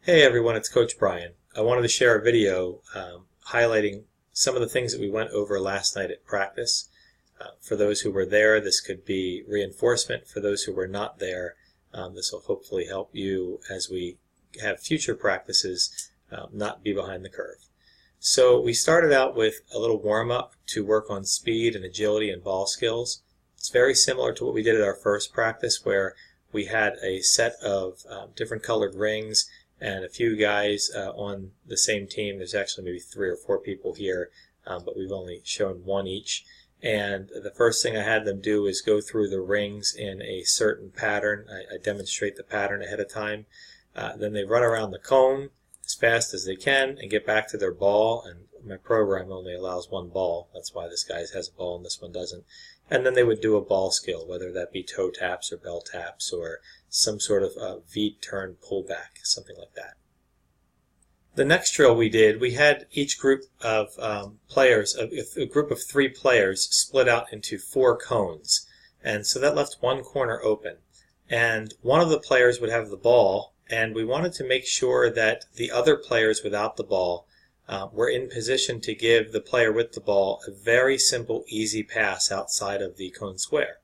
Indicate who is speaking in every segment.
Speaker 1: Hey everyone, it's Coach Brian. I wanted to share a video highlighting some of the things that we went over last night at practice. For those who were there, this could be reinforcement. For those who were not there, this will hopefully help you as we have future practices not be behind the curve. So we started out with a little warm-up to work on speed and agility and ball skills. It's very similar to what we did at our first practice, where we had a set of different colored rings and a few guys on the same team. There's actually maybe 3 or 4 people here, but we've only shown one each. And the first thing I had them do is go through the rings in a certain pattern. I demonstrate the pattern ahead of time. Then they run around the cone as fast as they can and get back to their ball. And my program only allows one ball. That's why this guy has a ball and this one doesn't. And then they would do a ball skill, whether that be toe taps or bell taps or some sort of V-turn pullback, something like that. The next drill we did, we had each group of players, a group of 3 players, split out into 4 cones. And so that left one corner open. And one of the players would have the ball, and we wanted to make sure that the other players without the ball were in position to give the player with the ball a very simple, easy pass outside of the cone square.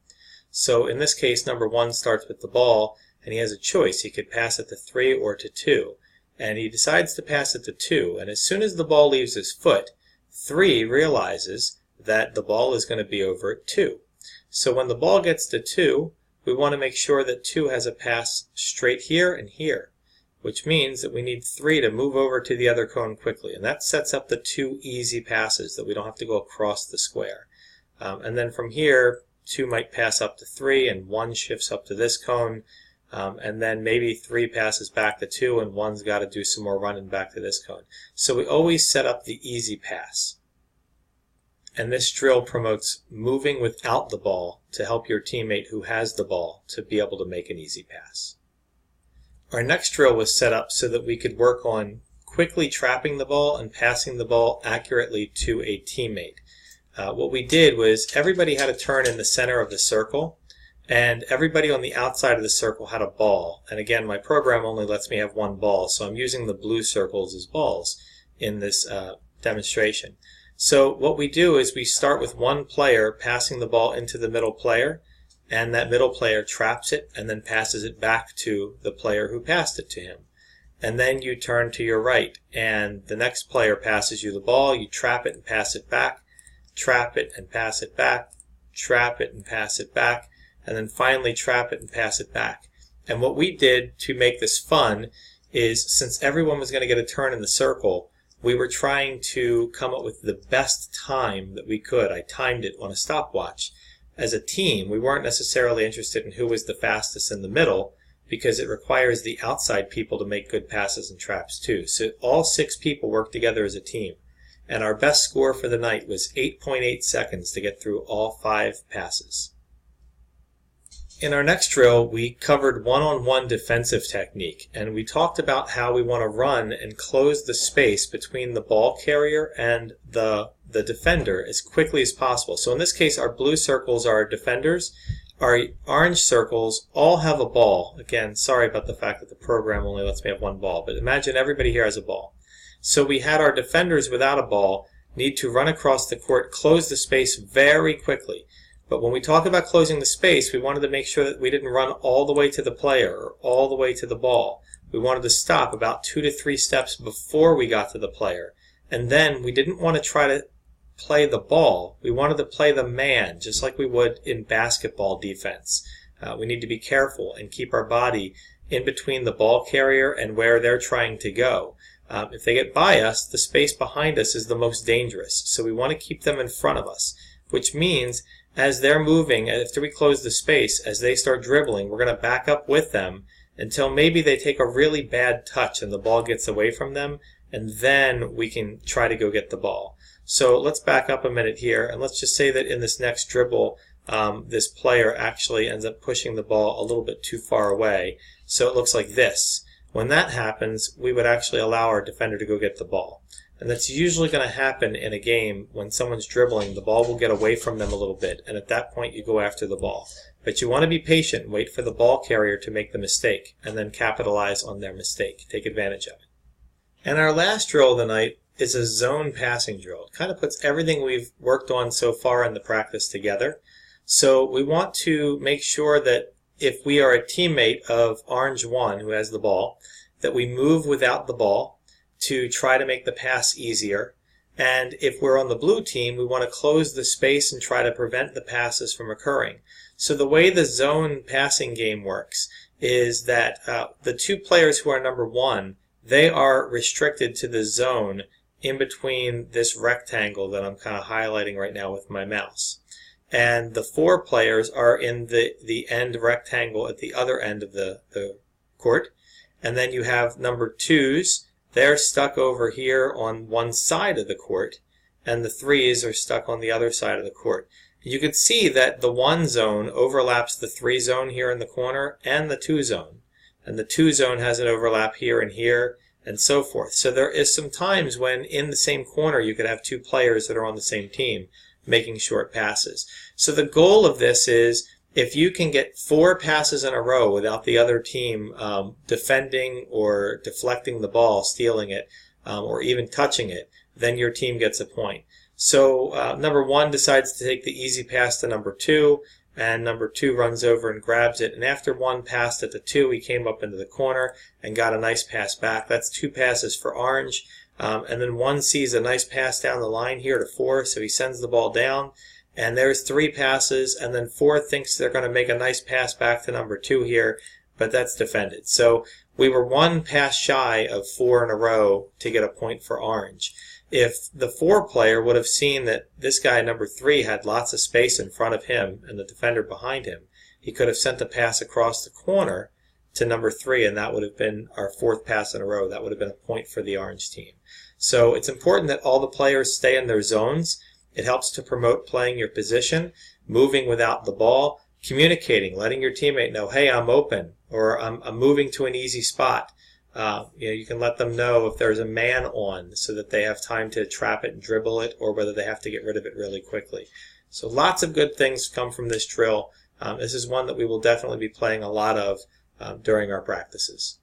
Speaker 1: So in this case, number 1 starts with the ball, and he has a choice. He could pass it to 3 or to 2. And he decides to pass it to 2. And as soon as the ball leaves his foot, 3 realizes that the ball is going to be over at 2. So when the ball gets to 2, we want to make sure that 2 has a pass straight here and here, which means that we need 3 to move over to the other cone quickly. And that sets up the 2 easy passes that we don't have to go across the square. And then from here, 2 might pass up to 3, and 1 shifts up to this cone. And then maybe 3 passes back to 2, and 1's got to do some more running back to this cone. So we always set up the easy pass. And this drill promotes moving without the ball to help your teammate who has the ball to be able to make an easy pass. Our next drill was set up so that we could work on quickly trapping the ball and passing the ball accurately to a teammate. What we did was everybody had a turn in the center of the circle, and everybody on the outside of the circle had a ball. And again, my program only lets me have one ball, so I'm using the blue circles as balls in this demonstration. So what we do is we start with one player passing the ball into the middle player, and that middle player traps it and then passes it back to the player who passed it to him. And then you turn to your right, and the next player passes you the ball, you trap it and pass it back, trap it and pass it back, trap it and pass it back, and then finally trap it and pass it back. And what we did to make this fun is, since everyone was going to get a turn in the circle, we were trying to come up with the best time that we could. I timed it on a stopwatch. As a team, we weren't necessarily interested in who was the fastest in the middle, because it requires the outside people to make good passes and traps too. So all 6 people worked together as a team. And our best score for the night was 8.8 seconds to get through all 5 passes. In our next drill, we covered one-on-one defensive technique, and we talked about how we want to run and close the space between the ball carrier and the defender as quickly as possible. So in this case, our blue circles are our defenders. Our orange circles all have a ball. Again, sorry about the fact that the program only lets me have one ball, but imagine everybody here has a ball. So we had our defenders without a ball need to run across the court, close the space very quickly. But when we talk about closing the space, we wanted to make sure that we didn't run all the way to the player or all the way to the ball. We wanted to stop about 2 to 3 steps before we got to the player. And then we didn't want to try to play the ball. We wanted to play the man, just like we would in basketball defense. We need to be careful and keep our body in between the ball carrier and where they're trying to go. If they get by us, the space behind us is the most dangerous. So we want to keep them in front of us, which means as they're moving, after we close the space, as they start dribbling, we're going to back up with them until maybe they take a really bad touch and the ball gets away from them, and then we can try to go get the ball. So let's back up a minute here, and let's just say that in this next dribble, this player actually ends up pushing the ball a little bit too far away. So it looks like this. When that happens, we would actually allow our defender to go get the ball. And that's usually going to happen in a game when someone's dribbling. The ball will get away from them a little bit, and at that point you go after the ball. But you want to be patient and wait for the ball carrier to make the mistake, and then capitalize on their mistake. Take advantage of it. And our last drill of the night is a zone passing drill. It kind of puts everything we've worked on so far in the practice together. So we want to make sure that if we are a teammate of Orange 1 who has the ball, that we move without the ball to try to make the pass easier. And if we're on the blue team, we want to close the space and try to prevent the passes from occurring. So the way the zone passing game works is that the two players who are number 1, they are restricted to the zone in between this rectangle that I'm kind of highlighting right now with my mouse. And the 4 players are in the end rectangle at the other end of the court. And then you have number 2s. They're stuck over here on one side of the court, and the 3s are stuck on the other side of the court. You can see that the 1 zone overlaps the 3 zone here in the corner and the 2 zone. And the 2 zone has an overlap here and here, and so forth. So there is some times when in the same corner you could have 2 players that are on the same team making short passes. So the goal of this is, if you can get 4 passes in a row without the other team defending or deflecting the ball, stealing it, or even touching it, then your team gets a point. So number 1 decides to take the easy pass to number 2, and number 2 runs over and grabs it. And after 1 passed it to 2, he came up into the corner and got a nice pass back. That's 2 passes for Orange. And then 1 sees a nice pass down the line here to 4, so he sends the ball down. And there's 3 passes, and then 4 thinks they're going to make a nice pass back to number 2 here, but that's defended. So we were 1 pass shy of 4 in a row to get a point for Orange. If the 4 player would have seen that this guy, number 3, had lots of space in front of him and the defender behind him, he could have sent a pass across the corner to number 3, and that would have been our 4th pass in a row. That would have been a point for the Orange team. So it's important that all the players stay in their zones. It helps to promote playing your position, moving without the ball, communicating, letting your teammate know, hey, I'm open, or I'm moving to an easy spot. You can let them know if there's a man on so that they have time to trap it and dribble it, or whether they have to get rid of it really quickly. So lots of good things come from this drill. This is one that we will definitely be playing a lot of during our practices.